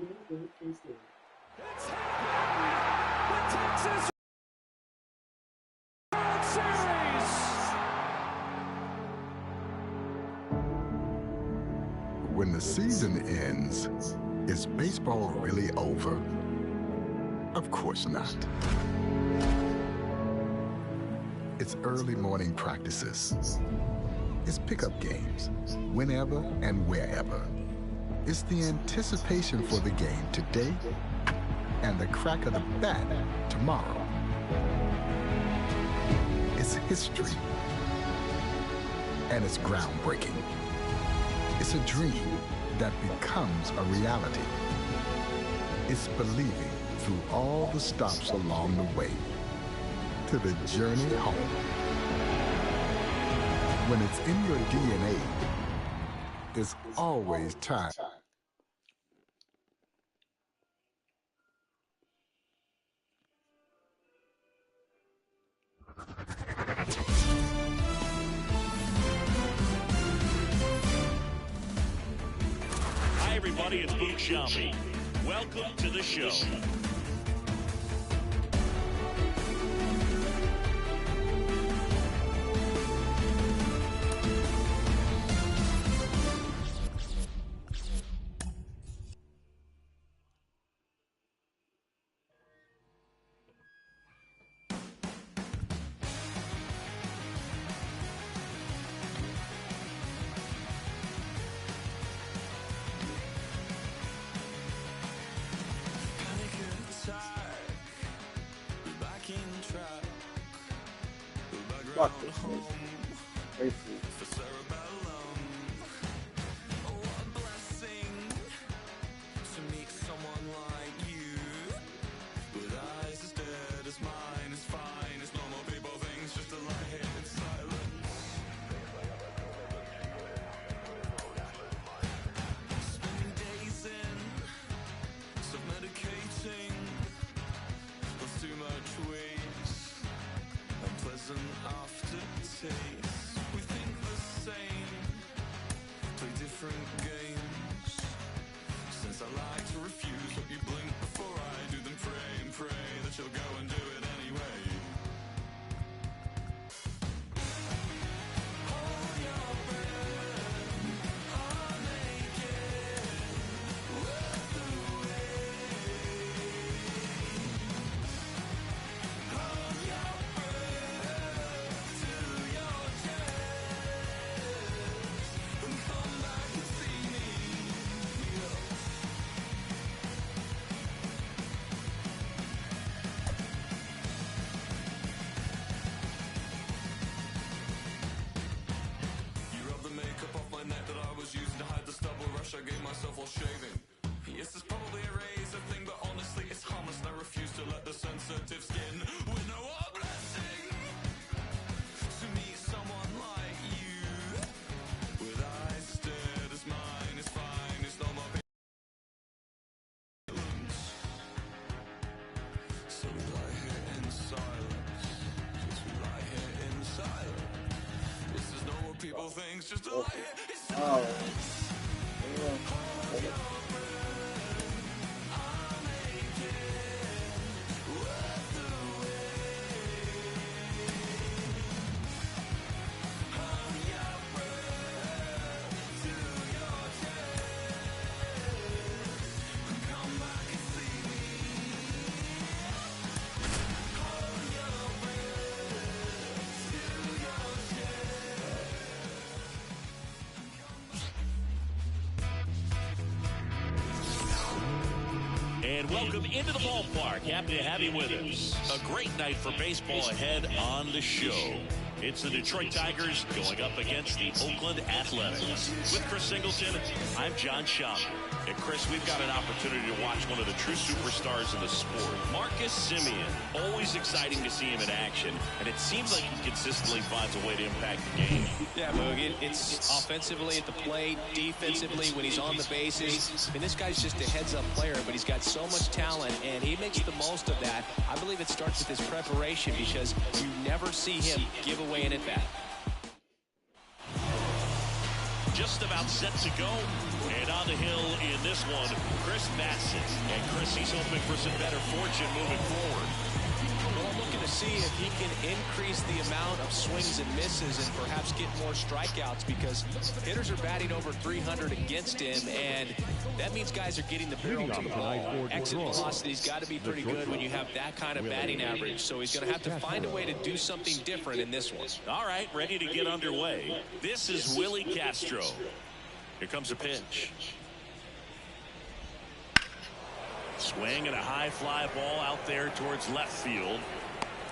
It's happening! The Texas World Series! When the season ends, is baseball really over? Of course not. It's early morning practices. It's pickup games, whenever and wherever. It's the anticipation for the game today and the crack of the bat tomorrow. It's history, and it's groundbreaking. It's a dream that becomes a reality. It's believing through all the stops along the way to the journey home. When it's in your DNA, there's always time. Hi, everybody. It's Mlb24. Welcome to the show. Fuck this place. We think the same, play different games. Since I like to refuse, hope you blink before I do them. Pray and pray that you'll go and do it anyway. Hold your breath, I'll make it worth the wait. Hold your breath till your chest and come back and see me. You rubbed the makeup off my neck that I was using to hide the stubble rush I gave myself while shaving. Yes, it's probably a razor thing, but honestly it's harmless and I refuse to let the sensitive skin winnow a blessing. To meet someone like you, with eyes stared as mine is fine, it's no more violence. So we lie here in silence. Yes, we lie here in silence. This is not what people think, just to lie here in silence. Hold your breath, I'll make it worth the wait. Hold your breath till your chest and come back and see me. Hold your breath till your chest. And welcome into the ballpark. Happy to have you with us. A great night for baseball ahead on the show. It's the Detroit Tigers going up against the Oakland Athletics. With Chris Singleton, I'm John Schaub. And Chris, we've got an opportunity to watch one of the true superstars in the sport. Marcus Semien. Always exciting to see him in action. And it seems like he consistently finds a way to impact the game. Yeah, Boog, it's offensively at the plate, defensively when he's on the bases. I mean, this guy's just a heads-up player, but he's got so much talent, and he makes the most of that. I believe it starts with his preparation because you never see him give away an at-bat. Just about set to go. And on the hill in this one, Chris Bassett. And Chris, he's hoping for some better fortune moving forward. Well, I'm looking to see if he can increase the amount of swings and misses and perhaps get more strikeouts, because hitters are batting over 300 against him, and that means guys are getting the barrel to the ball. Exit velocity's got to be pretty good when you have that kind of batting average, so he's going to have to find a way to do something different in this one. All right, ready to get underway. This is Willie Castro. Here comes a pitch. Swing and a high fly ball out there towards left field.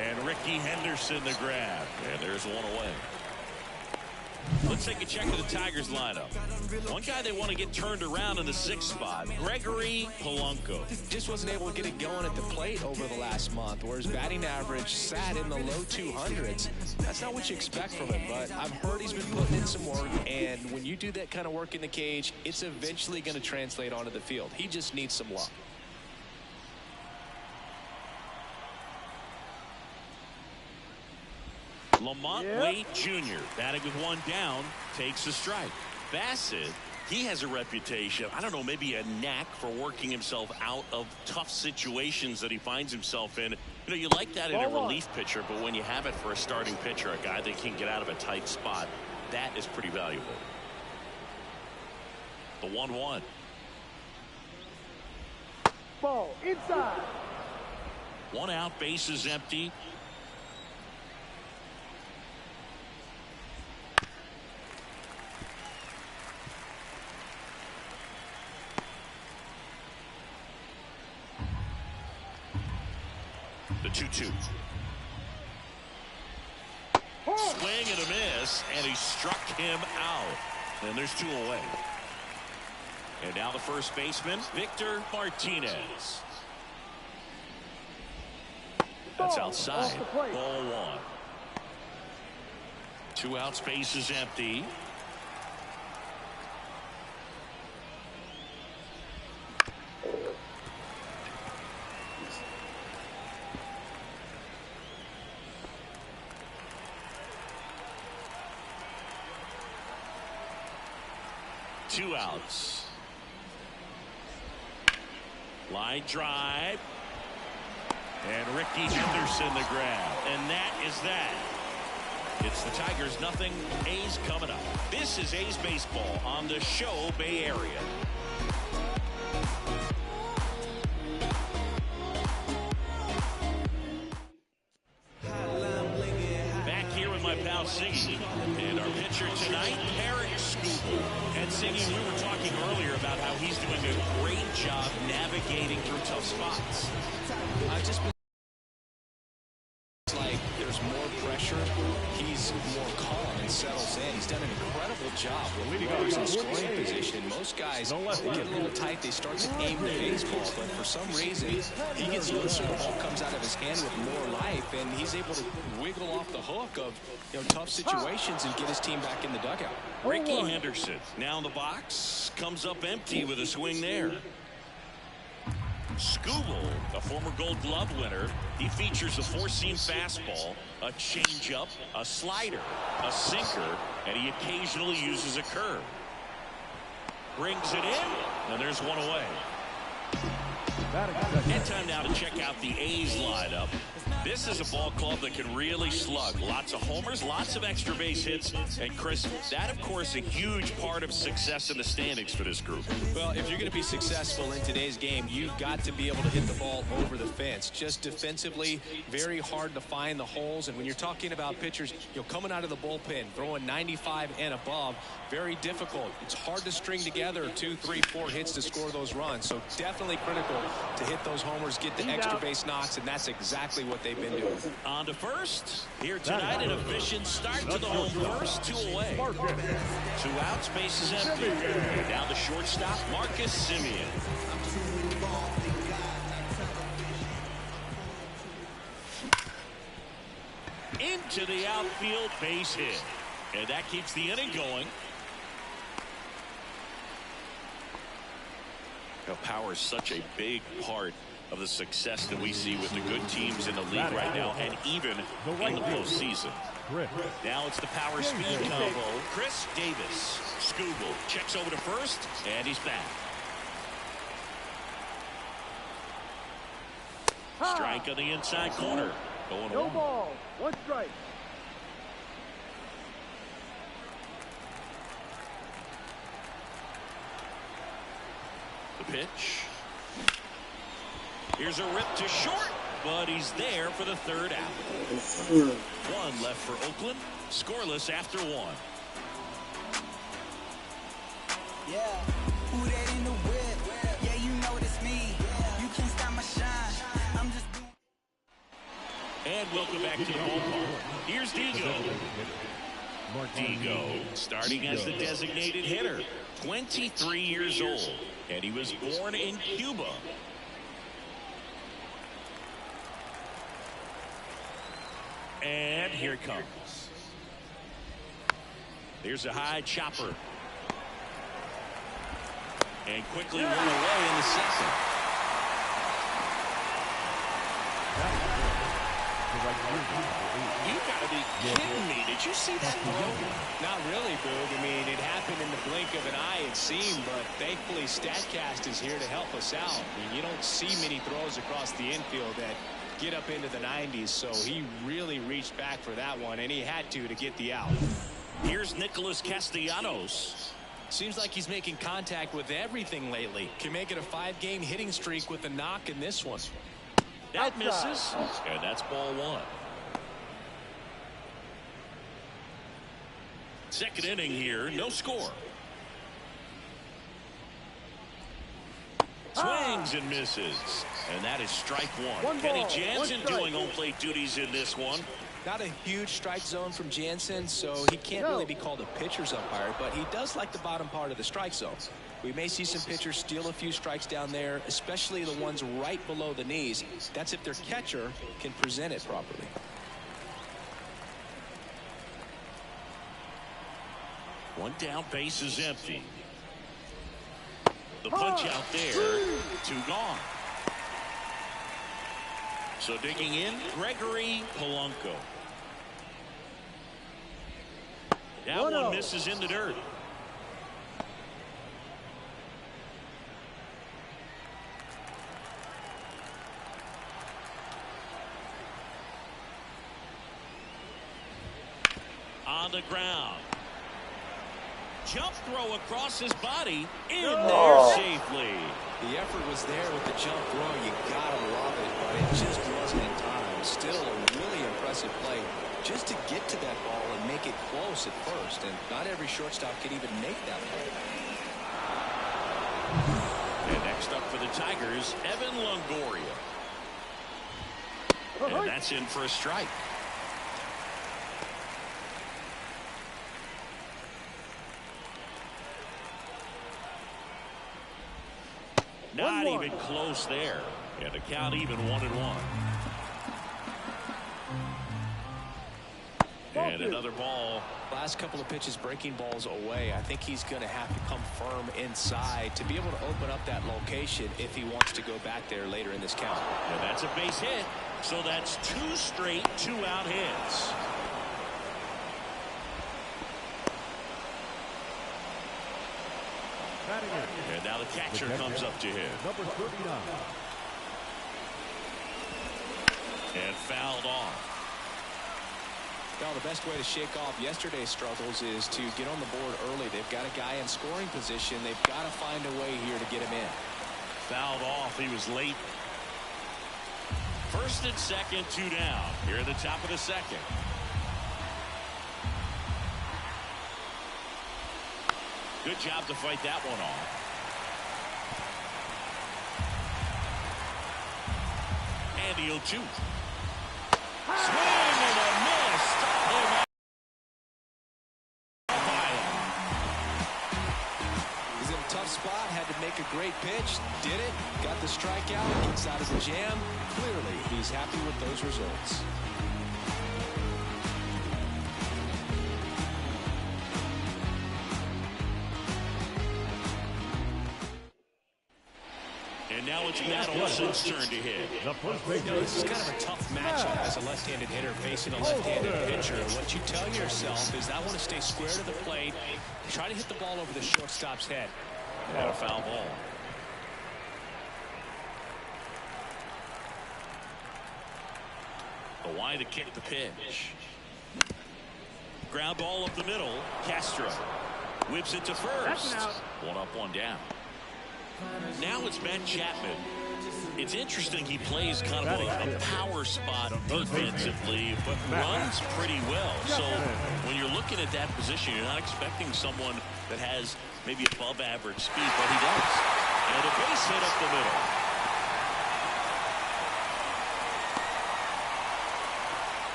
And Ricky Henderson the grab. And there's one away. Let's take a check of the Tigers lineup. One guy they want to get turned around in the 6th spot, Gregory Polanco. Just wasn't able to get it going at the plate over the last month, where his batting average sat in the low 200s. That's not what you expect from him, but I've heard he's been putting in some work, and when you do that kind of work in the cage, it's eventually going to translate onto the field. He just needs some luck. Lamont Wade Jr. batting with one down, takes a strike. Bassett, he has a reputation, I don't know, maybe a knack for working himself out of tough situations that he finds himself in. You know, you like that in a relief pitcher, but when you have it for a starting pitcher, a guy that can get out of a tight spot, that is pretty valuable. The 1-1. Ball inside. One out, bases empty. The 2-2. Swing and a miss, and he struck him out. And there's 2 away. And now the first baseman, Victor Martinez. That's outside. Ball 1. 2 outs, base is empty. Two outs. Line drive. And Ricky Henderson the grab. And that is that. It's the Tigers 0, A's coming up. This is A's baseball on the Show Bay Area. Back here with my pal Siggy. And our pitcher tonight, Eric Scooble. And Siggy, we were talking earlier about how he's doing a great job navigating through tough spots. I've just been like there's more pressure. He's more calm and settles in. He's done an incredible job with runners in scoring position. Most guys, they get a little tight. They start to aim the baseball, but for some reason, he gets looser. The ball comes out of his hand with more life, and he's able to wiggle off the hook of tough situations and get his team back in the dugout. Ricky Henderson now in the box, comes up empty with a swing there. Scooble, a former Gold Glove winner, he features a 4-seam fastball, a changeup, a slider, a sinker, and he occasionally uses a curve. Brings it in, and there's one away. And time now to check out the A's lineup. This is a ball club that can really slug. Lots of homers, lots of extra base hits. And Chris, that of course a huge part of success in the standings for this group. Well, if you're going to be successful in today's game, you've got to be able to hit the ball over the fence. Just defensively, very hard to find the holes. And when you're talking about pitchers, coming out of the bullpen, throwing 95 and above, very difficult. It's hard to string together 2, 3, 4 hits to score those runs. So definitely critical to hit those homers, get the extra base knocks, and that's exactly what they've been doing. On to first. Here tonight, an efficient start to the home first, 2 away. 2 outs, bases empty. And now the shortstop, Marcus Simeon. Into the outfield, base hit. And that keeps the inning going. You know, power is such a big part of the success that we see with the good teams in the league right now, and even in the postseason. Now it's the power speed combo. Chris Davis. Scooble checks over to first, and he's back. Strike on the inside corner. Going No on. ball. One strike. The pitch. Here's a rip to short, but he's there for the third out. One left for Oakland. Scoreless after one. Yeah, who that in the whip? Yeah, you know it's me. You can't stop my shine. I'm just doing. And welcome back to the ballpark. Here's Digo. Digo starting as the designated hitter. 23 years old. And he was born in Cuba. And here it comes. Here's a high chopper. And quickly run away in the second. You gotta be kidding me. Did you see that throw? Not really, Boog. I mean, it happened in the blink of an eye, it seemed, but thankfully StatCast is here to help us out. I mean, you don't see many throws across the infield that get up into the 90s, so he really reached back for that one, and he had to get the out. Here's Nicholas Castellanos. Seems like he's making contact with everything lately. Can make it a 5-game hitting streak with a knock in this one. That misses, and that's ball one. Second inning here, no score. Swings and misses, and that is strike one. Kenny Jansen doing home plate duties in this one. Not a huge strike zone from Jansen, so he can't really be called a pitcher's umpire, but he does like the bottom part of the strike zone. We may see some pitchers steal a few strikes down there, especially the ones right below the knees. That's if their catcher can present it properly. One down, base is empty. The punch out there, two gone. So digging in, Gregory Polanco. That one misses in the dirt. On the ground. Jump throw across his body, in there safely. The effort was there with the jump throw. You gotta love it, but it just wasn't in time. Still a really impressive play just to get to that ball and make it close at first. And not every shortstop can even make that play. And next up for the Tigers, Evan Longoria. And that's in for a strike. Not even close there. And the count even 1-1. And another ball. Last couple of pitches breaking balls away. I think he's going to have to come firm inside to be able to open up that location if he wants to go back there later in this count. And that's a base hit. So that's two straight two-out hits. And now the catcher comes up to him. Number 39. And fouled off. Well, the best way to shake off yesterday's struggles is to get on the board early. They've got a guy in scoring position. They've got to find a way here to get him in. Fouled off. He was late. First and second, two down. Here at the top of the second. Good job to fight that one off. And he'll shoot. Swing and a miss. He's in a tough spot. Had to make a great pitch. Did it. Got the strikeout. Gets out of the jam. Clearly, he's happy with those results. And now it's Matt Olson's turn to hit. This is kind of a tough matchup as a left-handed hitter facing a left-handed pitcher. What you tell yourself is I want to stay square to the plate, try to hit the ball over the shortstop's head. And a foul ball. The wide to kick the pitch. Ground ball up the middle. Castro whips it to first. One up, one down. Now it's Matt Chapman. It's interesting he plays kind of a power spot defensively, but runs pretty well. So when you're looking at that position, you're not expecting someone that has maybe above average speed, but he does. And a base hit up the middle.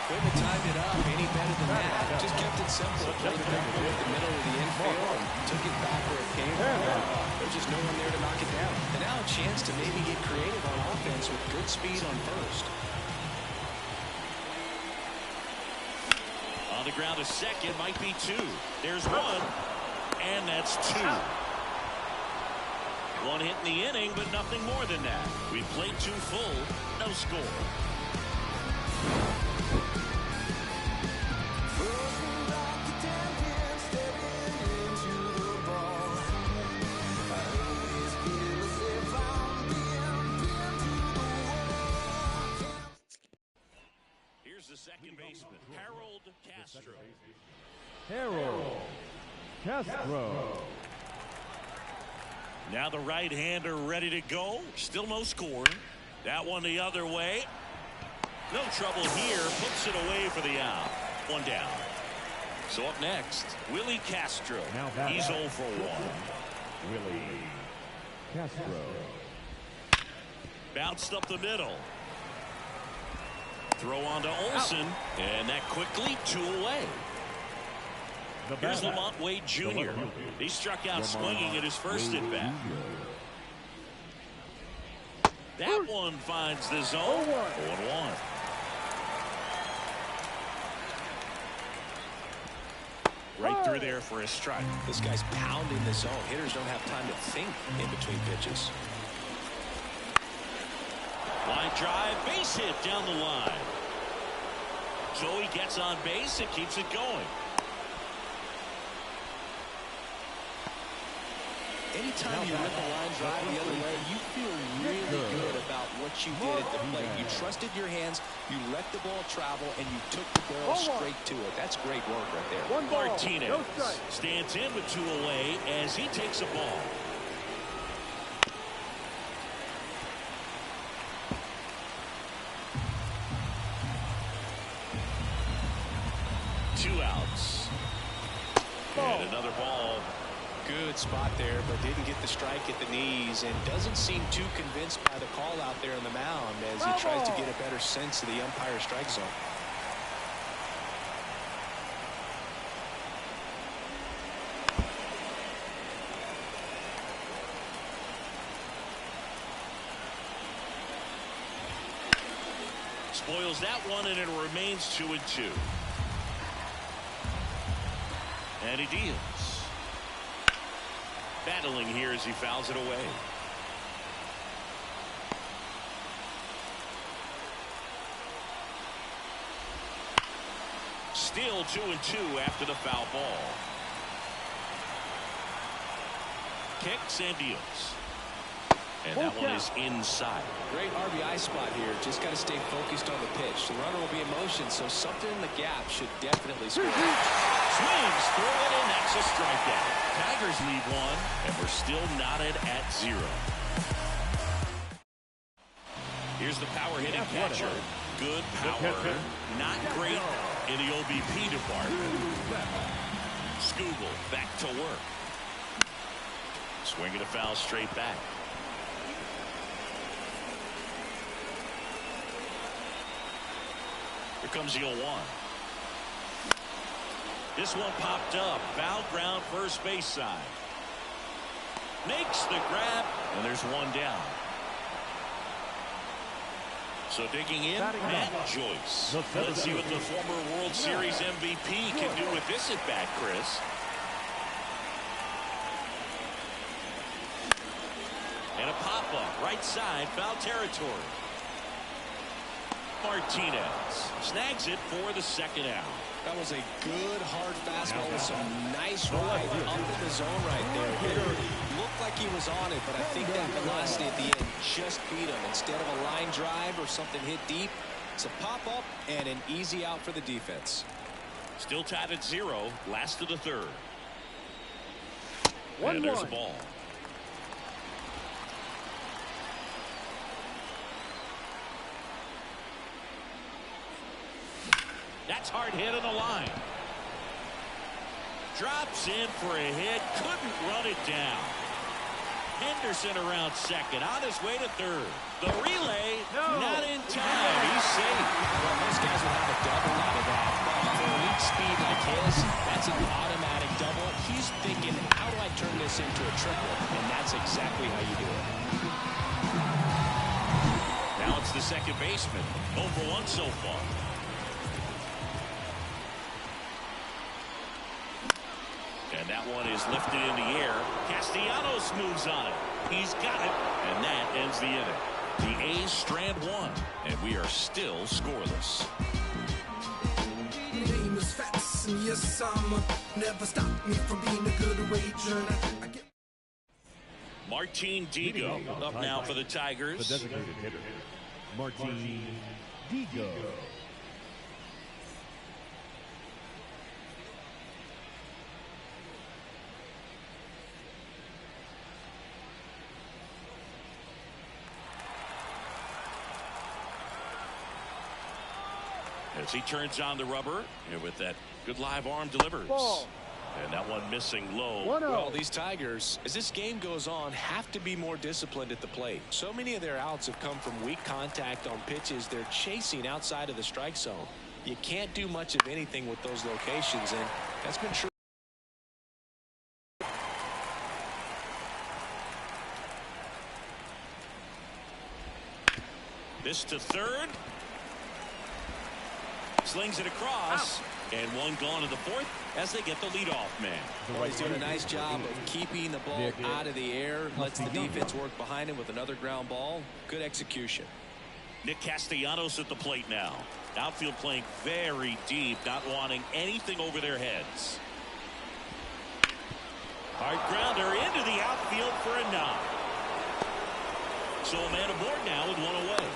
Couldn't have timed it up any better than that. Just kept it simple. Played it back over the middle of the infield and took it back where it came from. There's just no one there to knock it down. And now a chance to maybe get creative on offense with good speed on first. On the ground, a second, might be two. There's one, and that's two. One hit in the inning, but nothing more than that. We played two full, no score. The second baseman, Harold Castro. Now the right-hander ready to go. Still no score. That one the other way. No trouble here. Puts it away for the out. One down. So up next, Willie Castro. He's 0 for 1. Willie Castro. Bounced up the middle. Throw on to Olson, and that quickly 2 away. Here's Lamont Wade Jr. He struck out swinging at his first at bat. That one finds the zone. 0-1. Right through there for a strike. This guy's pounding the zone. Hitters don't have time to think in between pitches. Line drive, base hit down the line. Joey gets on base and keeps it going. Anytime you rip a line drive the other way, you feel really good about what you did at the plate. You trusted your hands, you let the ball travel, and you took the ball straight to it. That's great work right there. Martinez stands in with 2 away as he takes a ball. Two outs. And another ball. Good spot there, but didn't get the strike at the knees and doesn't seem too convinced by the call out there on the mound as he tries to get a better sense of the umpire strike zone. Spoils that one, and it remains 2-2. And he deals. Battling here as he fouls it away. Still 2-2 after the foul ball. Kicks and deals. And that one is inside. Great RBI spot here. Just got to stay focused on the pitch. The runner will be in motion, so something in the gap should definitely score. Swings through it, and that's a strikeout. Tigers lead 1, and we're still knotted at 0. Here's the power hitting catcher. Good power, not great in the OBP department. Skubal back to work. Swinging a foul straight back. Here comes the 0-1. This one popped up. Foul ground first base side. Makes the grab, and there's one down. So digging in, Matt Joyce. Let's see what the former World Series MVP can do with this at bat, Chris. And a pop-up, right side, foul territory. Martinez snags it for the second out. That was a good, hard fastball with some nice ride up in the zone right there. Hitter looked like he was on it, but I think that velocity at the end just beat him. Instead of a line drive or something hit deep, it's a pop-up and an easy out for the defense. Still tied at 0, last of the third. 1-1. And there's a ball. That's hard hit on the line. Drops in for a hit. Couldn't run it down. Henderson around second. On his way to third. The relay, not in time. He's safe. Well, most guys would have a double out of that. But for elite speed like his, that's an automatic double. He's thinking, how do I turn this into a triple? And that's exactly how you do it. Now it's the second baseman. 0 for 1 so far. And that one is lifted in the air. Castellanos moves on it. He's got it. And that ends the inning. The A's strand 1. And we are still scoreless. Name is Fats, and yes, never stop me from being a good wager. Martin Digo up now for the Tigers. The designated hitter, Martin Digo. As he turns on the rubber, and with that good live arm delivers. Ball. And that one missing low. 1-0. Well, these Tigers, as this game goes on, have to be more disciplined at the plate. So many of their outs have come from weak contact on pitches they're chasing outside of the strike zone. You can't do much of anything with those locations, and that's been true. This to third. Slings it across. And one gone to the fourth as they get the leadoff man. Well, he's doing a nice job of keeping the ball out of the air. Lets the defense work behind him with another ground ball. Good execution. Nick Castellanos at the plate now. Outfield playing very deep, not wanting anything over their heads. Hard grounder into the outfield for a knock. So a man aboard now with one away.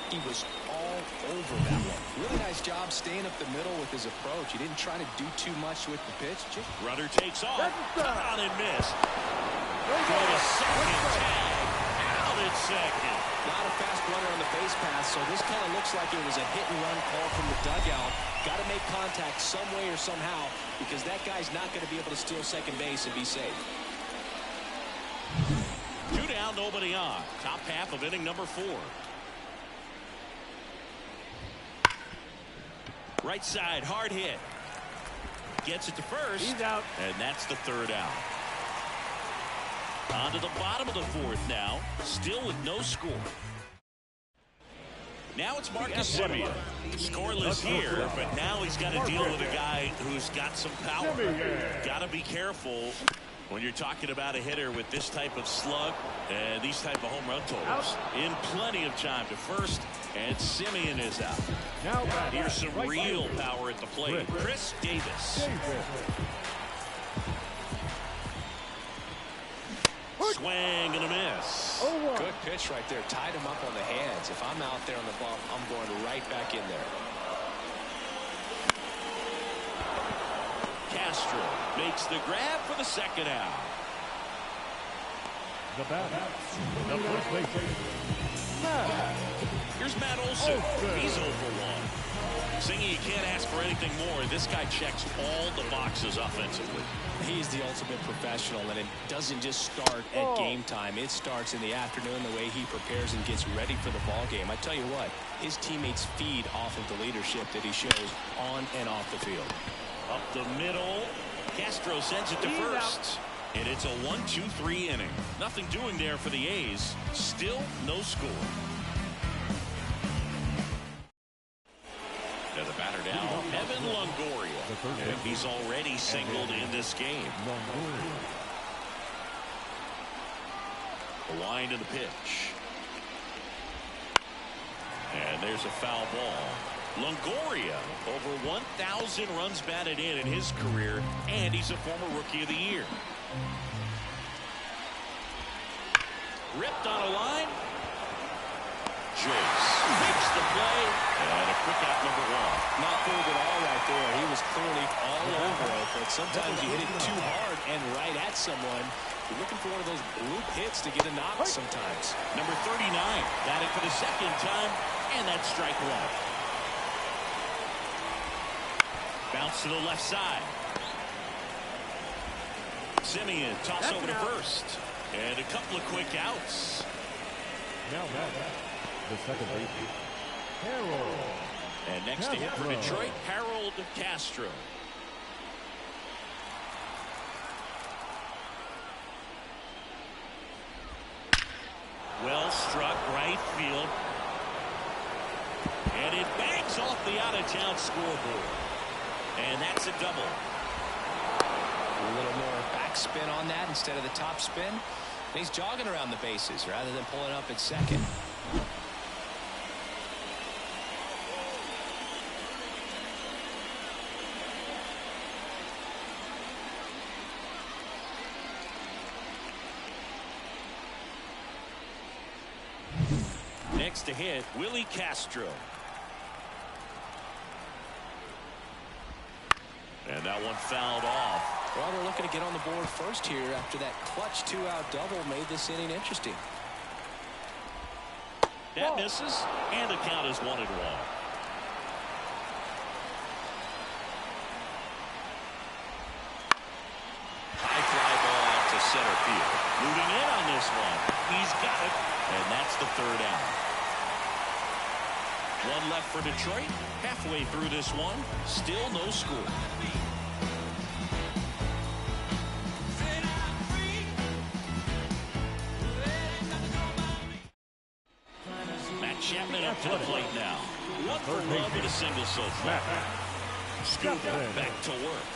He was all over that one. Really nice job staying up the middle with his approach. He didn't try to do too much with the pitch. Runner takes off. Cut on and missed. Go to second. Tag. Out at second. Not a fast runner on the base pass, so this kind of looks like it was a hit-and-run call from the dugout. Got to make contact some way or somehow, because that guy's not going to be able to steal second base and be safe. 2 down, nobody on. Top half of inning number 4. Right side, hard hit. Gets it to first. He's out. And that's the third out. On to the bottom of the 4th now. Still with no score. Now it's Marcus Semien. Scoreless here, but now he's got to deal with a guy who's got some power. Got to be careful when you're talking about a hitter with this type of slug and these type of home run totals. In plenty of time to first, and Semien is out. Now Here's some real power at the plate. Chris Davis. Swing and a miss. Good pitch right there. Tied him up on the hands. If I'm out there on the bump, I'm going right back in there. Castro makes the grab for the second out. the batter, the first baseman, Matt. Here's Matt Olson. He's 0 for 1. Singy, you can't ask for anything more. This guy checks all the boxes offensively. He's the ultimate professional, and it doesn't just start at game time. It starts in the afternoon, the way he prepares and gets ready for the ball game. I tell you what, his teammates feed off of the leadership that he shows on and off the field. Up the middle. Castro sends it to first. And it's a 1-2-3 inning. Nothing doing there for the A's. Still no score. And the batter now, Evan Longoria. And he's already singled in this game. The wind of the pitch. And there's a foul ball. Longoria, over 1,000 runs batted in his career, and he's a former Rookie of the Year. Ripped on a line. Joyce makes the play, and a quick out number one. Not fooled at all right there. He was clearly all over it, but sometimes you hit it too hard and right at someone. You're looking for one of those bloop hits to get a knock sometimes. Number 39, batting for the second time, and that's strike one. Bounce to the left side. Simeon toss over to first. And a couple of quick outs. Now back. The second baseman, Harold. And next to hit for Detroit, Harold Castro. Well struck right field. And it bangs off the out-of-town scoreboard. And that's a double. A little more backspin on that instead of the top spin. And he's jogging around the bases rather than pulling up at second. Next to hit, Willie Castro. And that one fouled off. Well, they're looking to get on the board first here after that clutch two-out double made this inning interesting. That misses, and the count is 1-1. High fly ball out to center field. Moving in on this one. He's got it, and that's the third out. One left for Detroit. Halfway through this one, still no score. Chapman up to the plate now. One for love with a single so far. Scoop back to work.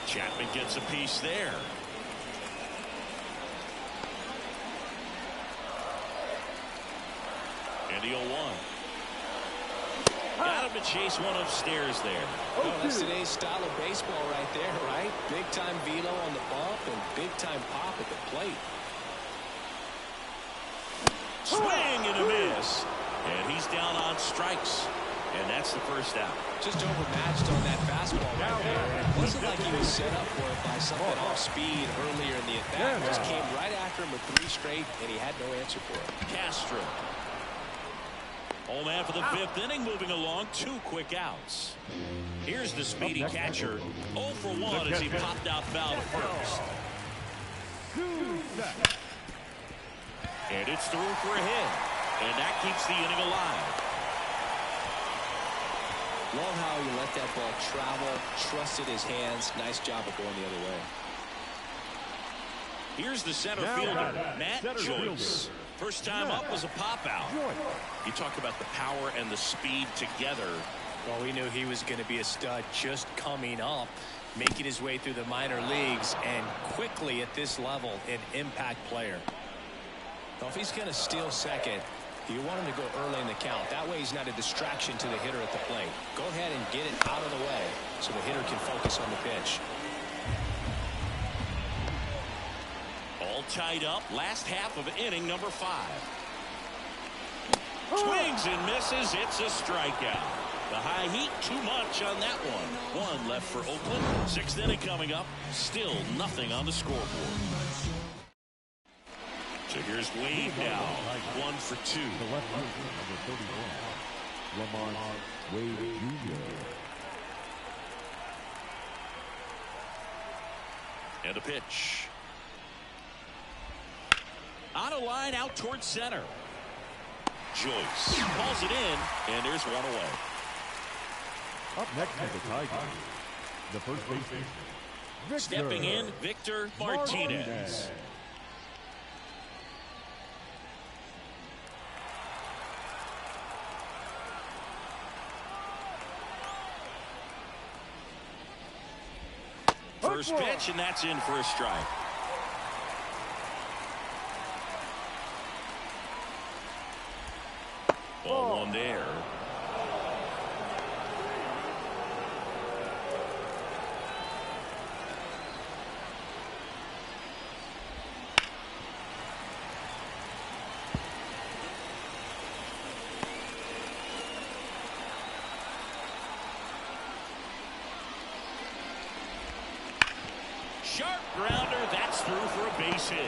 Chapman gets a piece there. And the 0-1. Got him to chase one upstairs there. Oh, that's today's style of baseball right there, right? Big time velo on the bump and big time pop at the plate. Swing and a miss. And he's down on strikes. And that's the first out. Just overmatched on that fastball right there. It wasn't like he was set up for it by something off speed earlier in the at-bat. Just came right after him with 3 straight, and he had no answer for it. Castro. Old man for the 5th inning, moving along. 2 quick outs. Here's the speedy catcher. 0 for 1 as he popped out foul to first. And it's through for a hit. And that keeps the inning alive. Love how he let that ball travel, trusted his hands. Nice job of going the other way. Here's the center fielder, Matt Joyce. First time up was a pop out. You talk about the power and the speed together. Well, we knew he was going to be a stud just coming up, making his way through the minor leagues, and quickly at this level, an impact player. Now, if he's going to steal second, you want him to go early in the count. That way he's not a distraction to the hitter at the plate. Go ahead and get it out of the way so the hitter can focus on the pitch. All tied up. Last half of inning number 5. Swings and misses. It's a strikeout. The high heat, too much on that one. 1 left for Oakland. 6th inning coming up. Still nothing on the scoreboard. So here's Wade now. 1 for 2. The left fielder, number 31, Lamont Wade Jr. And a pitch. On a line out towards center. Joyce calls it in, and there's one away. Up next is the Tigers. The first baseman, Victor Stepping in, Victor Martinez. First pitch, and that's in for a strike. Ball one there. Sharp grounder. That's through for a base hit.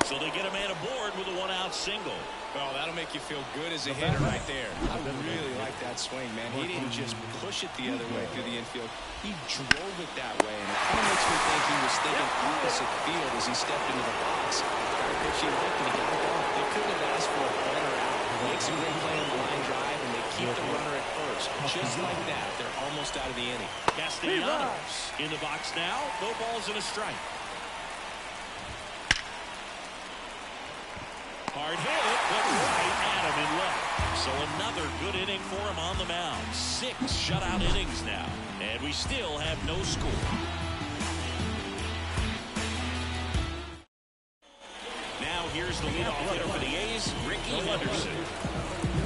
So they get a man aboard with a one-out single. Well, that'll make you feel good as a hitter right there. I really like that swing, man. He didn't just push it the other way through the infield. He drove it that way, and it kind of makes me think he was thinking opposite field as he stepped into the box. Guy pitching looked and he got it going. They couldn't have asked for a better out. Makes a great play on the line drive, and they keep the runner at first. Just like that, they're almost out of the inning. Castellanos in the box now. No balls and a strike. Hard hit, but right at him in left. So another good inning for him on the mound. 6 shutout innings now, and we still have no score. Now here's the leadoff hitter for the A's, Ricky Henderson.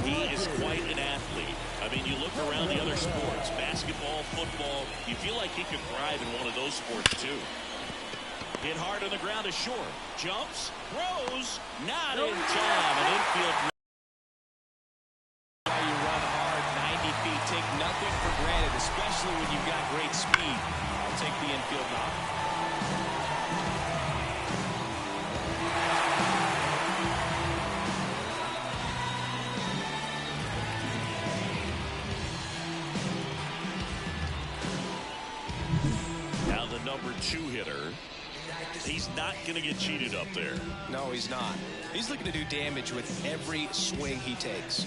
He is quite an athlete. I mean, you look around the other sports, basketball, football, you feel like he could thrive in one of those sports too. Hit hard on the ground to short. Jumps, throws, not in time. An infield. You run hard 90 feet. Take nothing for granted, especially when you've got great speed. I'll take the infield knock. Now the number 2 hitter. He's not going to get cheated up there. No, he's not. He's looking to do damage with every swing he takes.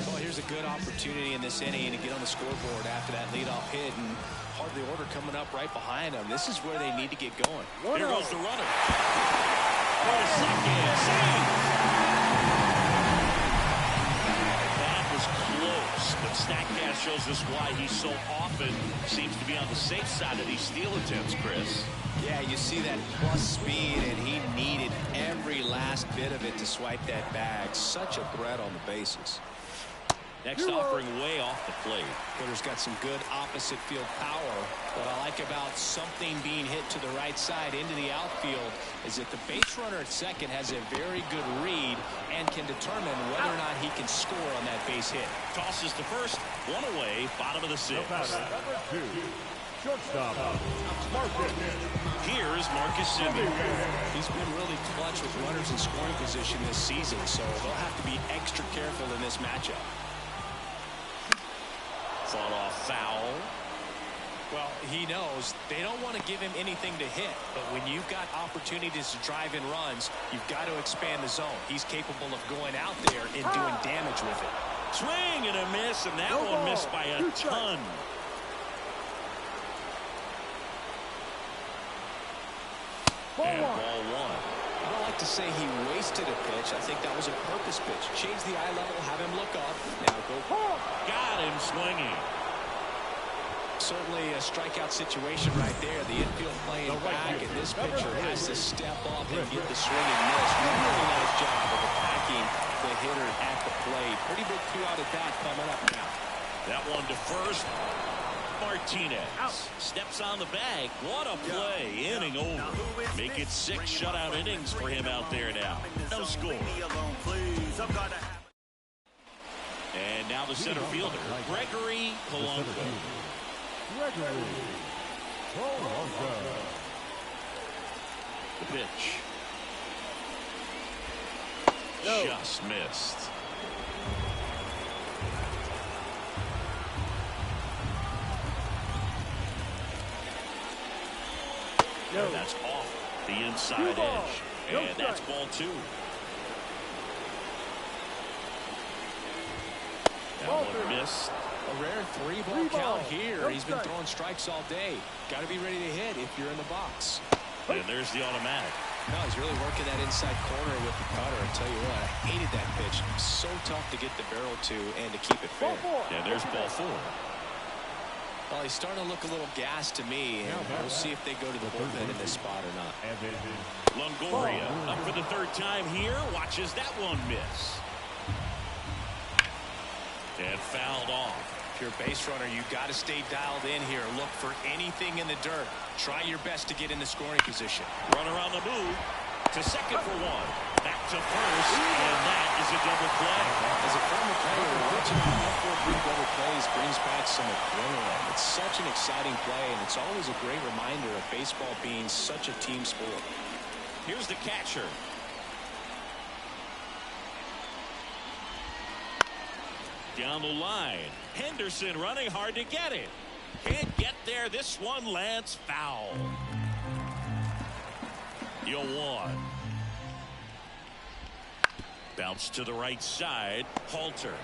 Well, here's a good opportunity in this inning to get on the scoreboard after that leadoff hit, and hardly order coming up right behind him. This is where they need to get going. Here goes the runner. For a second. Save. That was close, but StatCast shows us why he so often seems to be on the safe side of these steal attempts, Chris. Yeah, you see that plus speed, and he needed every last bit of it to swipe that bag. Such a threat on the bases. Next offering way off the plate. Hitter's got some good opposite field power. What I like about something being hit to the right side into the outfield is that the base runner at second has a very good read and can determine whether or not he can score on that base hit. Tosses to first, one away, bottom of the 6th. Number 2, shortstop, Marcus. Here's Marcus Semien. He's been really clutch with runners in scoring position this season, so they'll have to be extra careful in this matchup. Fought off foul. Well, he knows they don't want to give him anything to hit, but when you've got opportunities to drive in runs, you've got to expand the zone. He's capable of going out there and doing damage with it. Swing and a miss, and that one missed by a ton. And ball 1. I don't like to say he wasted a pitch. I think that was a purpose pitch. Change the eye level, have him look up. Now go. Got him swinging. Certainly a strikeout situation right there. The infield playing back, and this pitcher has to step up and get the swing and miss. Really nice job of attacking the hitter at the plate. Pretty big 2-out at bat coming up now. That one to first. Martinez steps on the bag. What a play. Inning over. Make it 6 shutout innings for him out there now. No score. And now the center fielder, Gregory Polanco. The pitch. Just missed. And that's off the inside edge. And that's ball 2. That one missed. A rare 3-ball count here. He's been throwing strikes all day. Got to be ready to hit if you're in the box. And there's the automatic. No, he's really working that inside corner with the cutter. I tell you what, I hated that pitch. So tough to get the barrel to and to keep it fair. And there's ball 4. Well, he's starting to look a little gassed to me, and we'll see if they go to the bullpen in this spot or not. Longoria up for the third time here. Watches that one miss. And fouled off. If you're a base runner, you got to stay dialed in here. Look for anything in the dirt. Try your best to get in the scoring position. Runner on the move to second for one. Back to first, and that is a double play. As a former player, watching 4-3 double plays brings back some adrenaline. It's such an exciting play, and it's always a great reminder of baseball being such a team sport. Here's the catcher. Down the line. Henderson running hard to get it. Can't get there. This one lands foul. 0-1. Bounce to the right side. Halter.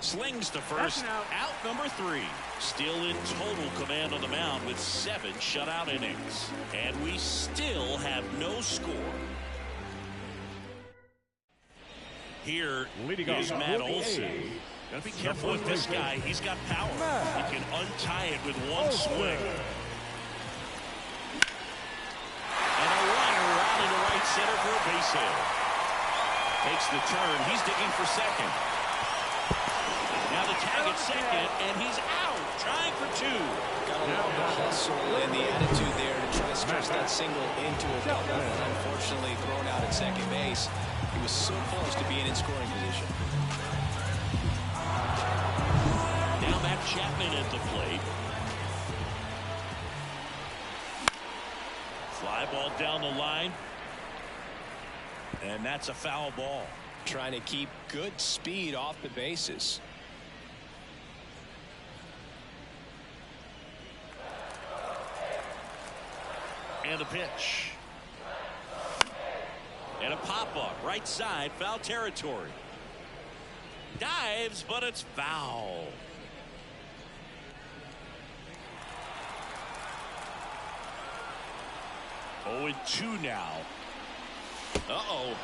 Slings to first. Out number 3. Still in total command on the mound with 7 shutout innings. And we still have no score. Here is Matt Olson. Got to be careful with this guy. He's got power. He can untie it with one swing. And a runner out into right center for a base hit. Takes the turn. He's digging for second. Now the tag at second, and he's out. Trying for 2. Got a lot of hustle and the attitude there to try to stretch that single into a double. And unfortunately thrown out at second base. He was so close to being in scoring position. Now Matt Chapman at the plate. Fly ball down the line. And that's a foul ball. Trying to keep good speed off the bases. And the pitch. And a pop-up. Right side. Foul territory. Dives, but it's foul. Oh, and 2 now.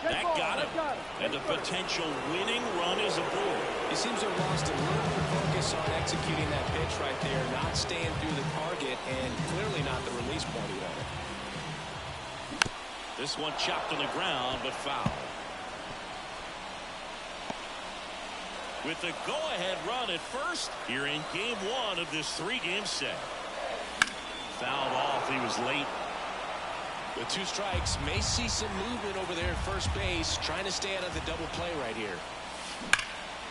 That got him. And the potential winning run is aboard. He seems to have lost a little bit of focus on executing that pitch right there, not staying through the target, and clearly not the release point he wanted. This one chopped on the ground, but foul. With the go-ahead run at first here in game 1 of this 3-game set. Fouled off. He was late. With 2 strikes, may see some movement over there at first base, trying to stay out of the double play right here.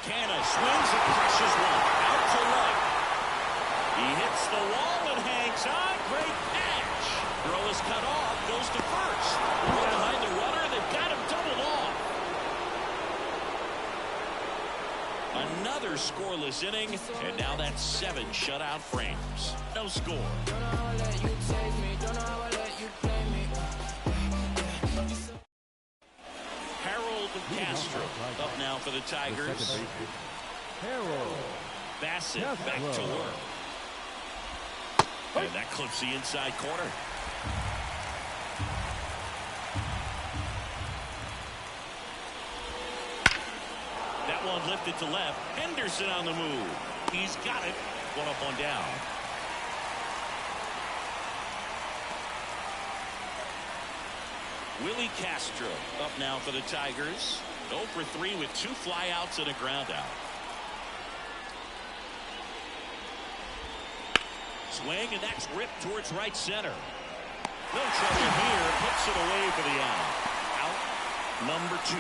Canna swings and crushes one. Out to left. He hits the wall and hangs on. Great catch. Throw is cut off. Goes to first. Behind the runner. They've got him doubled off. Another scoreless inning. And now that's 7 shutout frames. No score. Castro up now for the Tigers. Bassett back to work. And that clips the inside corner. That one lifted to left. Henderson on the move. He's got it. 1 up, 1 down. Willie Castro up now for the Tigers. 0 for 3 with 2 flyouts and a ground out. Swing, and that's ripped towards right center. No trouble here. Puts it away for the out. Out number 2.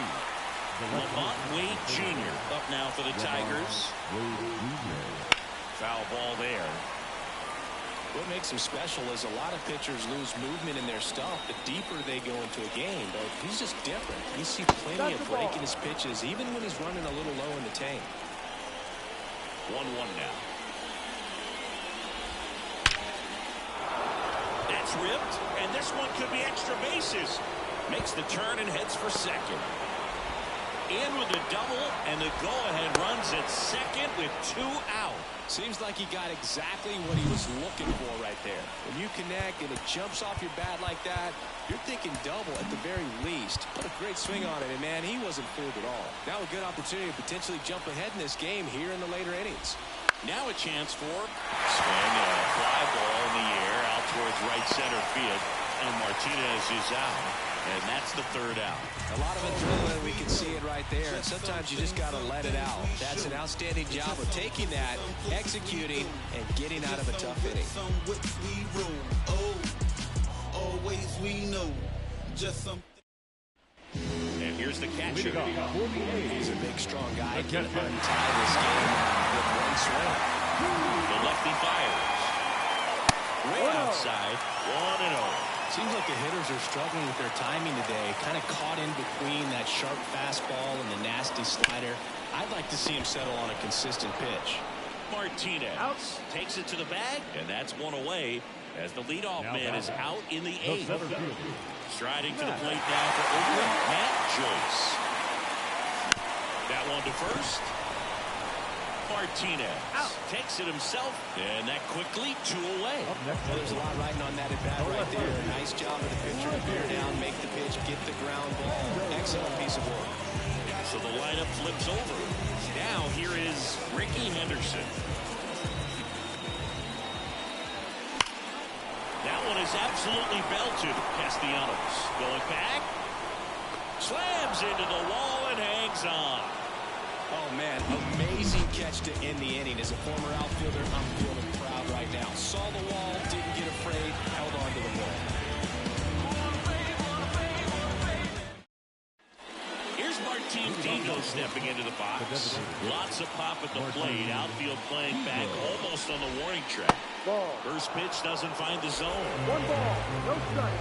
Lamont Wade Jr. up now for the Tigers. Foul ball there. What makes him special is a lot of pitchers lose movement in their stuff the deeper they go into a game, but he's just different. You see plenty of break in his pitches, even when he's running a little low in the tank. 1-1 now. That's ripped, and this one could be extra bases. Makes the turn and heads for second. In with a double, and the go-ahead runs at second with 2 out. Seems like he got exactly what he was looking for right there. When you connect and it jumps off your bat like that, you're thinking double at the very least. What a great swing on it, and man, he wasn't fooled at all. Now a good opportunity to potentially jump ahead in this game here in the later innings. Now a chance for swing and a fly ball in the air out towards right center field. And Martinez is out. And that's the third out. A lot of adrenaline, we can see it right there. And sometimes you just got to let it out. That's an outstanding job of taking that, executing, and getting out of a tough inning. And here's the catcher. He's a big, strong guy. Can untie this game with one swing. The lefty fires. Way outside. 1-0. Seems like the hitters are struggling with their timing today. Kind of caught in between that sharp fastball and the nasty slider. I'd like to see him settle on a consistent pitch. Martinez takes it to the bag, and that's one away as the leadoff man is out in the eighth. Striding to the plate now for Oakland, Matt Joyce. That one to first. Martinez takes it himself, and that quickly 2 away. Well, there's a lot riding on that at bat right there. Nice job of the pitcher to bear down, make the pitch, get the ground ball. Excellent piece of work. So the lineup flips over. Now here is Ricky Henderson. That one is absolutely belted. Castellanos going back. Slams into the wall and hangs on. Oh, man, amazing catch to end the inning. As a former outfielder, I'm feeling proud right now. Saw the wall, didn't get afraid, held on to the ball. Here's Martin Dingo stepping into the box. Lots of pop at the plate. Outfield playing back almost on the warning track. First pitch doesn't find the zone. 1 ball, no strike.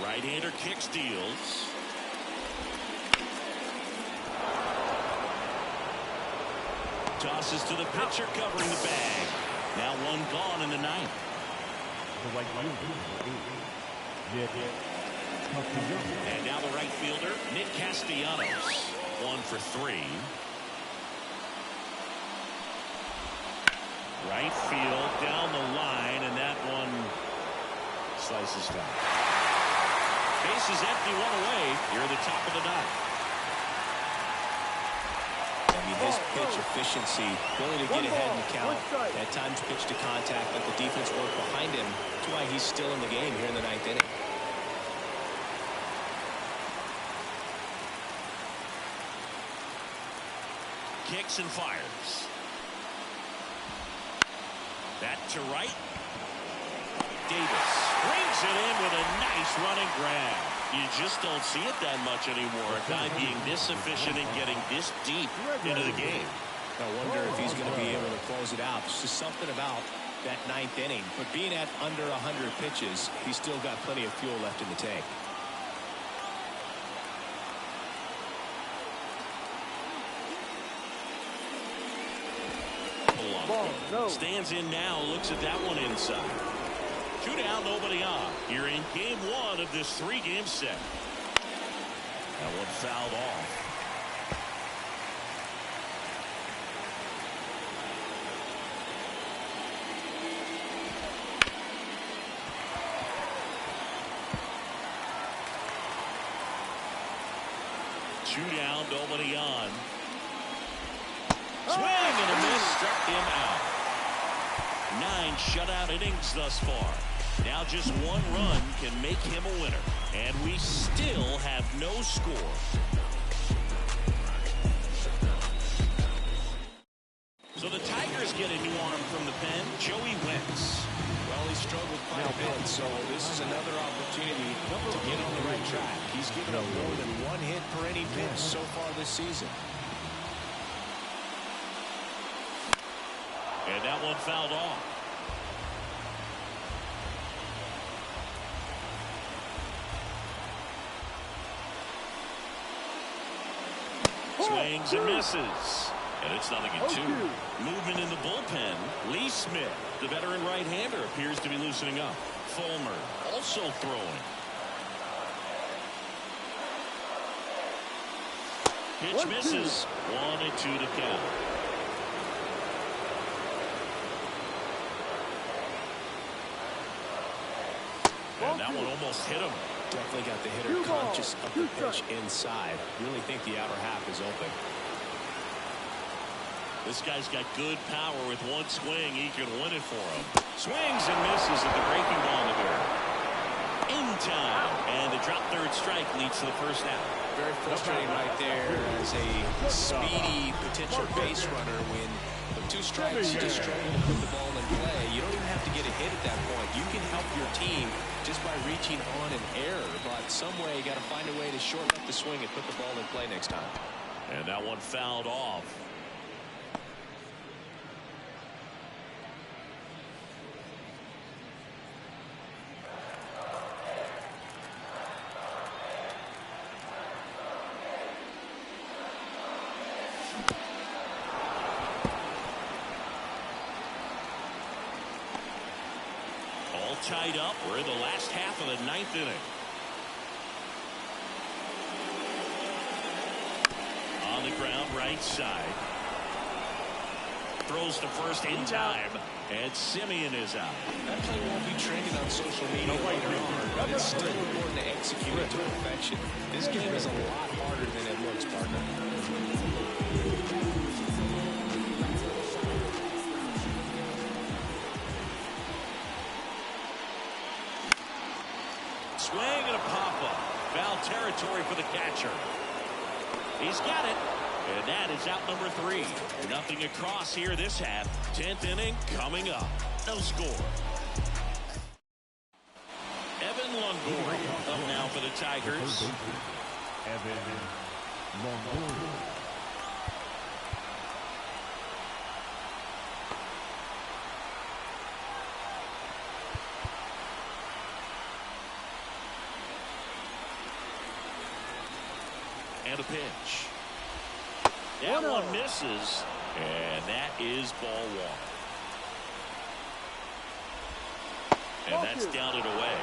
Right-hander kick steals. Tosses to the pitcher covering the bag. Now one gone in the ninth. And now the right fielder, Nick Castellanos. 1 for 3. Right field down the line, and that one slices down. Base is empty, 1 away. Here at the top of the ninth. I mean, his pitch efficiency, ability to get ahead in the count, at times pitch to contact, let the defense work behind him. That's why he's still in the game here in the ninth inning. Kicks and fires. That to right. Davis brings it in with a nice running grab. You just don't see it that much anymore. A guy being this efficient and getting this deep into the game. I wonder if he's going to be able to close it out. It's just something about that ninth inning. But being at under 100 pitches, he's still got plenty of fuel left in the tank. Stands in now, looks at that one inside. 2 down, nobody on. Here in game 1 of this 3-game set. That one fouled off. Two down, nobody on. Swing and a miss, struck him out. 9 shutout innings thus far. Now just 1 run can make him a winner. And we still have no score. So the Tigers get a new arm from the pen, Joey Wentz. Well, he struggled quite a bit, so this is another opportunity to get on the right track. He's given up more than 1 hit per inning pitch so far this season. And that one fouled off. Swings and misses. And it's 0-2. Movement in the bullpen. Lee Smith, the veteran right-hander, appears to be loosening up. Fulmer also throwing. Pitch misses. 1-2 to count. And that one almost hit him. Definitely got the hitter conscious of the pitch inside. Really think the outer half is open. This guy's got good power. With one swing, he can win it for him. Swings and misses at the breaking ball in the dirt. In time. And the drop third strike leads to the first out. Very frustrating right there as a speedy potential base runner when with 2 strikes you just struggle to put the ball in play. You don't even have to get a hit at that point. You can help your team just by reaching on an error, but some way you got to find a way to shorten up the swing and put the ball in play next time. And that one fouled off. Tied up. We're in the last half of the 9th inning. On the ground, right side. Throws to first in time. And Simeon is out. That play won't be trending on social media later on, but it's still important to execute it to perfection. This game is a lot harder than it looks, partner. Swing and a pop-up. Foul territory for the catcher. He's got it. And that is out number 3. Nothing across here this half. 10th inning coming up. No score. Evan Longoria up now for the Tigers. Evan Longoria. And a pitch. That one misses. And that is ball 1. And that's down and away.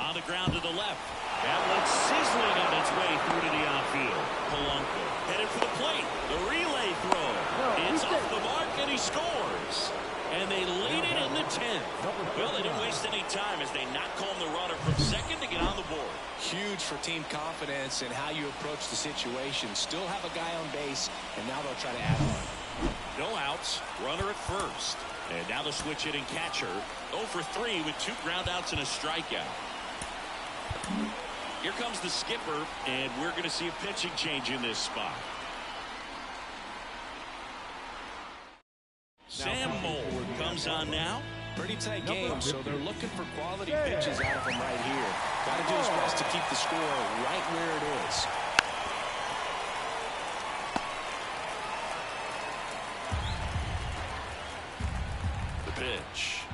On the ground to the left. That one's sizzling on its way through to the outfield. Polanco headed for the plate. The relay throw. It's off the mark and he scores. And they lead it in the 10th. Well, they didn't waste any time as they knock home the runner from second to get on the board. Huge for team confidence and how you approach the situation. Still have a guy on base, and now they'll try to add on. No outs, runner at first. And now the switch hitting catcher 0 for 3 with 2 groundouts and a strikeout. Here comes the skipper, and we're going to see a pitching change in this spot. Sam Mold comes on now. Pretty tight game, so they're looking for quality pitches out of him right here. Got to do his best to keep the score right where it is. The pitch.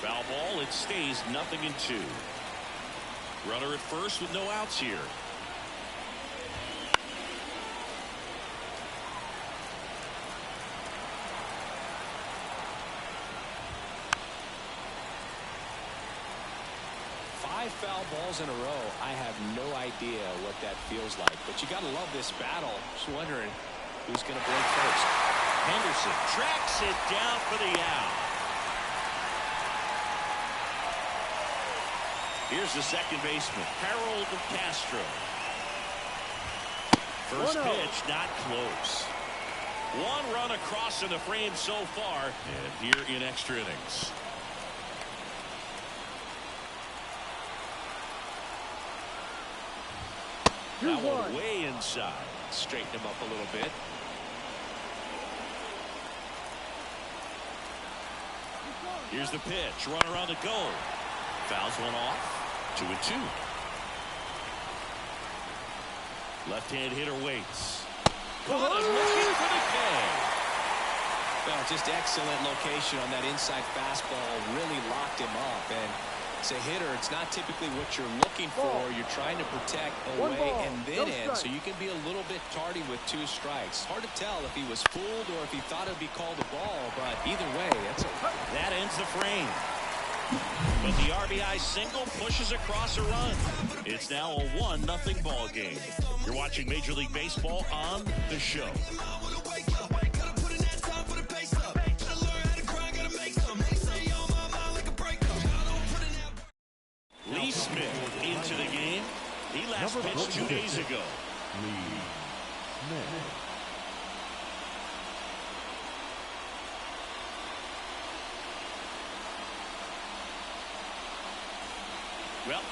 Foul ball. It stays 0-2. Runner at first with no outs here. Five foul balls in a row. I have no idea what that feels like, but you got to love this battle. Just wondering who's going to break first. Henderson tracks it down for the out. Here's the second baseman, Harold Castro. First pitch, not close. 1 run across in the frame so far, and here in extra innings. That one way inside. Straighten him up a little bit. Here's the pitch, runner on the go. Fouls one off. 2-2. Left-hand hitter waits. Caught him looking for the K. Well, just excellent location on that inside fastball. Really locked him up. And as a hitter, it's not typically what you're looking for. You're trying to protect away and then in, so you can be a little bit tardy with 2 strikes. Hard to tell if he was fooled or if he thought it would be called a ball, but either way, that ends the frame. But the RBI single pushes across a run. It's now a 1-0 ball game. You're watching Major League Baseball on the show. Lee Smith into the game. He last pitched 2 days ago. Lee Smith. Well,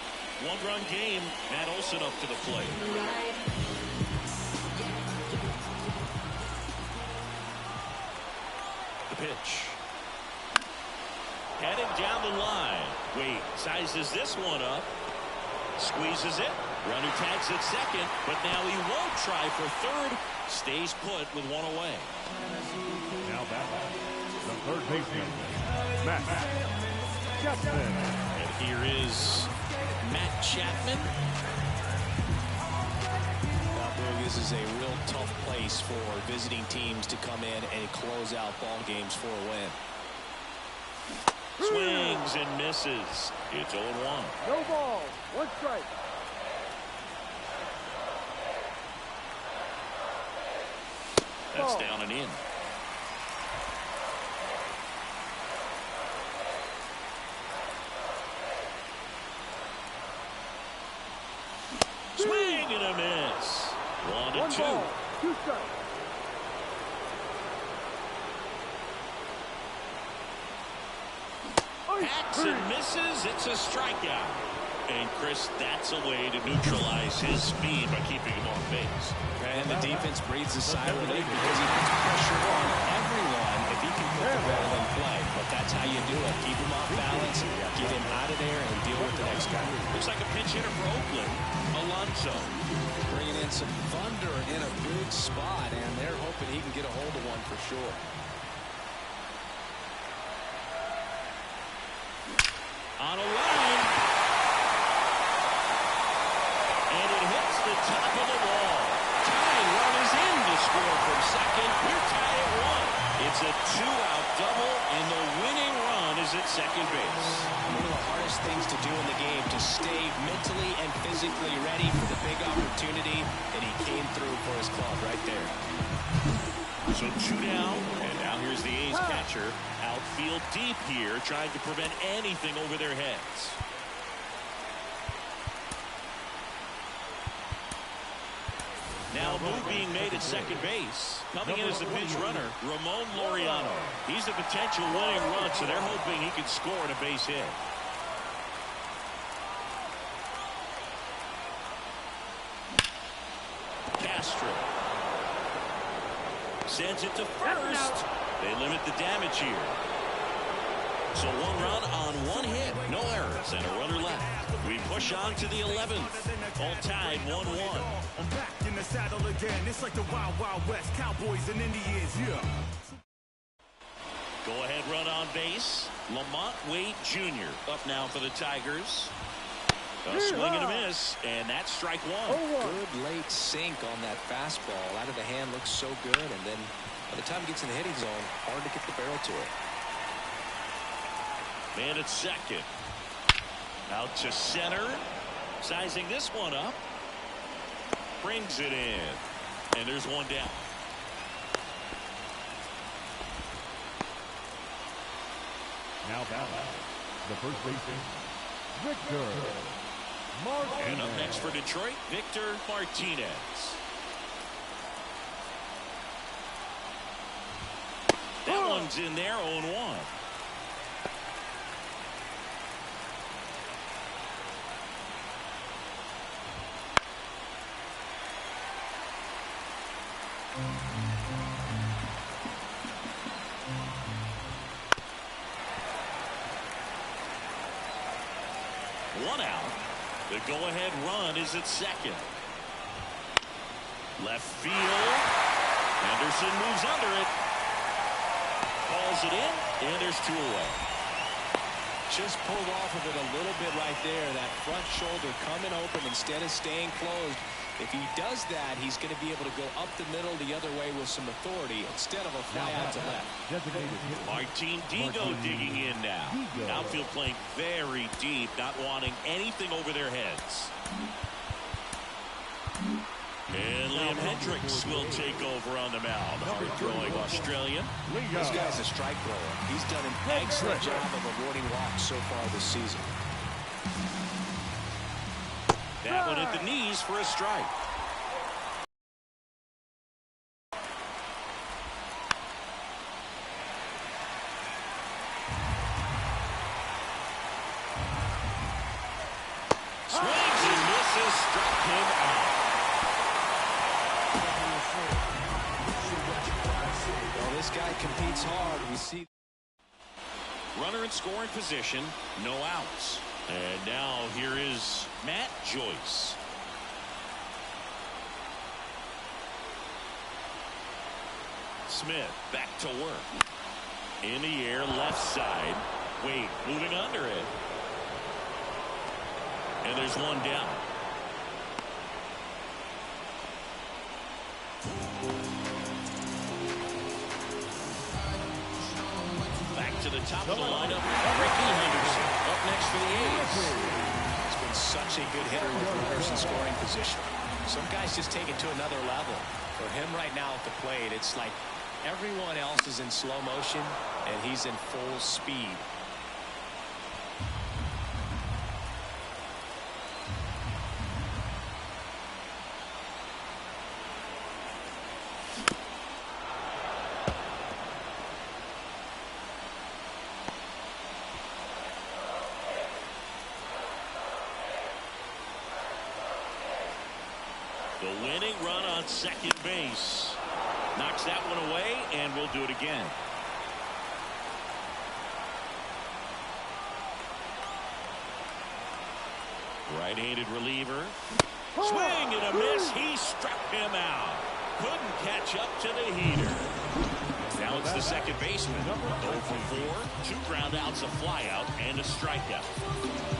1-run game. Matt Olson up to the plate. The pitch. Headed down the line. Wait, sizes this one up. Squeezes it. Runner tags at second, but now he won't try for third. Stays put with one away. Now back, the third baseman, Matt Chapman. And here is Matt Chapman. This is a real tough place for visiting teams to come in and close out ball games for a win. Swings and misses. It's 0-1. No ball, 1 strike. That's down and in. Swing and a miss. 1-2. Ball, 2 strikes. Hacks and misses. It's a strikeout. And Chris, that's a way to neutralize his speed by keeping him on base. And the defense breathes a sigh of relief because he puts pressure on everyone if he can put the ball in play. But that's how you do it. Keep him off balance, get him out of there, and deal with the next guy. Looks like a pinch hitter for Oakland. Alonso. Bringing in some thunder in a big spot, and they're hoping he can get a hold of one for sure. On a line. And it hits the top of the wall. Tying run is in to score from second. We're tied at 1. It's a 2-out double, and the winning run is at second base. One of the hardest things to do in the game, to stay mentally and physically ready for the big opportunity, and he came through for his club right there. So 2 down, and now here's the A's catcher. Outfield deep here, trying to prevent anything over their heads. Now a move being made at second base. Coming in as the pinch runner, Ramon Laureano. He's a potential winning run, so they're hoping he can score on a base hit. Castro sends it to first. They limit the damage here. So 1 run on 1 hit. No errors and a runner left. We push on to the 11th. All tied 1-1. I'm back in the saddle again. It's like the Wild Wild West, Cowboys and Indians, yeah. Go ahead run on base. Lamont Wade Jr. up now for the Tigers. A swing and a miss, and that's strike 1. Good late sink on that fastball. Out of the hand looks so good, and then by the time it gets in the hitting zone, hard to get the barrel to it. Man at second. Out to center. Sizing this one up. Brings it in. And there's 1 down. Now batting, the first baseman, Victor Martinez. And up next for Detroit, Victor Martinez. That one's in there, 0-1. One out. The go-ahead run is at second. Left field. Henderson moves under it. Calls it in, and there's 2 away. Just pulled off of it a little bit right there. That front shoulder coming open instead of staying closed. If he does that, he's going to be able to go up the middle the other way with some authority instead of a fly out to left. Martin Digo digging in now. Outfield playing very deep, not wanting anything over their heads. And Liam Hendricks will take over on the mound. Hard-throwing Australian. This guy's a strike thrower. He's done an excellent job of avoiding walks so far this season. That one at the knees for a strike. Swings and misses, struck him out. Well, this guy competes hard. We see Runner in scoring position, no outs. And now here is Matt Joyce. Smith back to work. In the air, left side. Wade moving under it. And there's one down. Back to the top of the lineup, Ricky Henderson up next for the A's. he's been such a good hitter with runners in scoring position. Some guys just take it to another level. For him right now at the plate, it's like everyone else is in slow motion and he's in full speed. The winning run on second base. Knocks that one away, and we'll do it again. Right-handed reliever. Swing and a miss. He struck him out. Couldn't catch up to the heater. Now it's the second baseman. 0 for 4. 2 ground outs, a flyout, and a strikeout.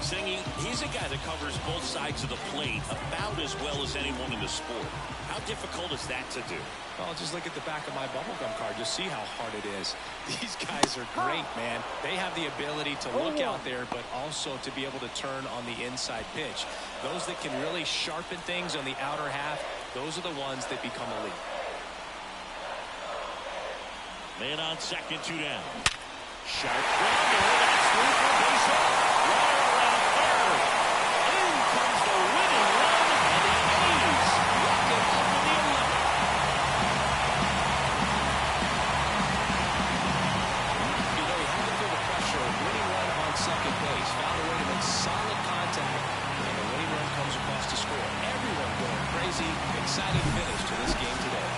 Singy, he's a guy that covers both sides of the plate about as well as anyone in the sport. How difficult is that to do? Well, just look at the back of my bubblegum card. Just see how hard it is. These guys are great, man. They have the ability to look out there, but also to be able to turn on the inside pitch. Those that can really sharpen things on the outer half, those are the ones that become elite. Man on second, 2 down. Sharp grounder. That's 3 for base hit. Runner around third. In comes the winning run, and the A's rocket up to the 11th. You know, he had to feel the pressure. Winning run on second base. Found a way to make solid contact. And the winning run comes across to score. Everyone going crazy. Exciting finish to this game today.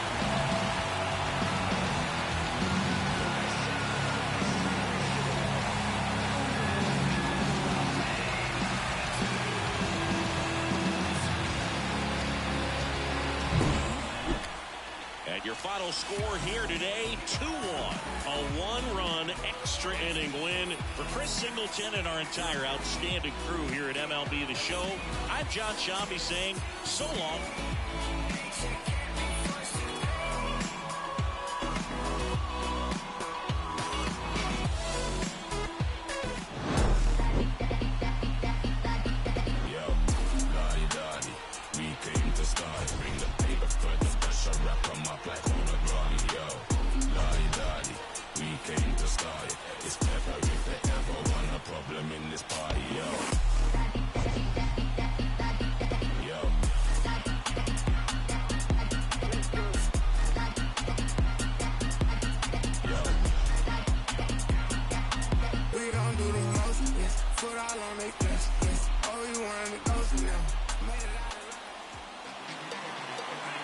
Your final score here today, 2-1. A 1-run extra inning win for Chris Singleton and our entire outstanding crew here at MLB The Show. I'm John Shambi saying so long.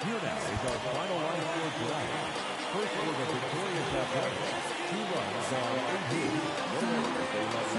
Here now is our final line score tonight. First for the victorious Athletics. 2 runs on 8 hits. No errors. They left